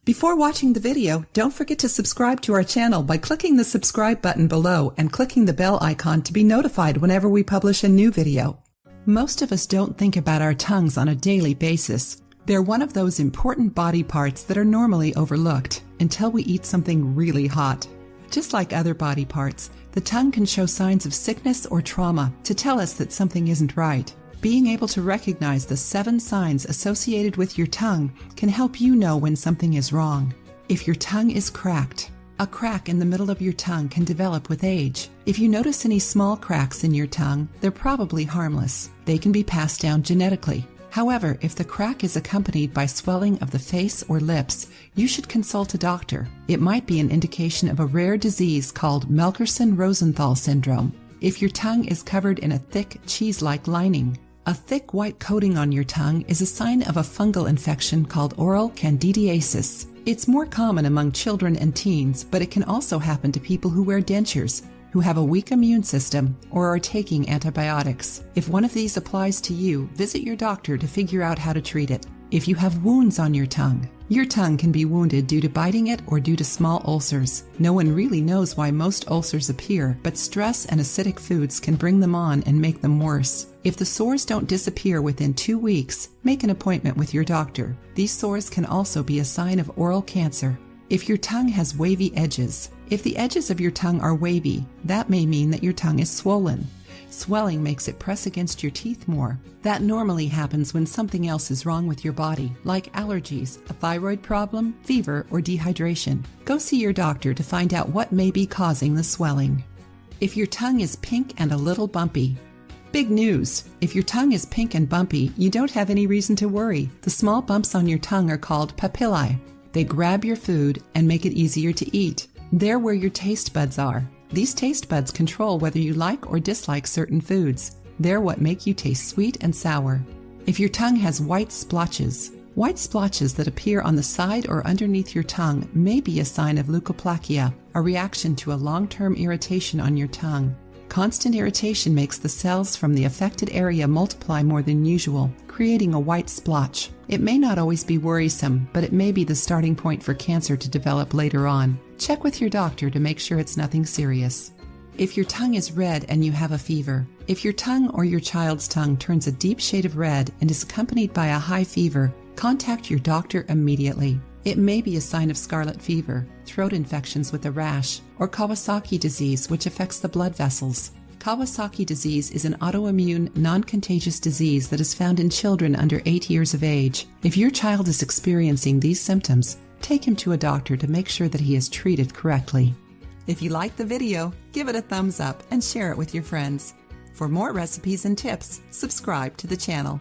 Before watching the video, don't forget to subscribe to our channel by clicking the subscribe button below and clicking the bell icon to be notified whenever we publish a new video. Most of us don't think about our tongues on a daily basis. They're one of those important body parts that are normally overlooked until we eat something really hot. Just like other body parts, the tongue can show signs of sickness or trauma to tell us that something isn't right. Being able to recognize the 7 signs associated with your tongue can help you know when something is wrong. If your tongue is cracked, a crack in the middle of your tongue can develop with age. If you notice any small cracks in your tongue, they're probably harmless. They can be passed down genetically. However, if the crack is accompanied by swelling of the face or lips, you should consult a doctor. It might be an indication of a rare disease called Melkerson-Rosenthal syndrome. If your tongue is covered in a thick, cheese-like lining, a thick white coating on your tongue is a sign of a fungal infection called oral candidiasis. It's more common among children and teens, but it can also happen to people who wear dentures, who have a weak immune system, or are taking antibiotics. If one of these applies to you, visit your doctor to figure out how to treat it. If you have wounds on your tongue can be wounded due to biting it or due to small ulcers. No one really knows why most ulcers appear, but stress and acidic foods can bring them on and make them worse. If the sores don't disappear within 2 weeks, make an appointment with your doctor. These sores can also be a sign of oral cancer. If your tongue has wavy edges, if the edges of your tongue are wavy, that may mean that your tongue is swollen. Swelling makes it press against your teeth more. That normally happens when something else is wrong with your body, like allergies, a thyroid problem, fever, or dehydration. Go see your doctor to find out what may be causing the swelling. If your tongue is pink and a little bumpy. Big news! If your tongue is pink and bumpy, you don't have any reason to worry. The small bumps on your tongue are called papillae. They grab your food and make it easier to eat. They're where your taste buds are. These taste buds control whether you like or dislike certain foods. They're what make you taste sweet and sour. If your tongue has white splotches that appear on the side or underneath your tongue may be a sign of leukoplakia, a reaction to a long-term irritation on your tongue. Constant irritation makes the cells from the affected area multiply more than usual, creating a white splotch. It may not always be worrisome, but it may be the starting point for cancer to develop later on. Check with your doctor to make sure it's nothing serious. If your tongue is red and you have a fever, if your tongue or your child's tongue turns a deep shade of red and is accompanied by a high fever, contact your doctor immediately. It may be a sign of scarlet fever, throat infections with a rash, or Kawasaki disease, which affects the blood vessels. Kawasaki disease is an autoimmune, non-contagious disease that is found in children under 8 years of age. If your child is experiencing these symptoms, take him to a doctor to make sure that he is treated correctly. If you liked the video, give it a thumbs up and share it with your friends. For more recipes and tips, subscribe to the channel.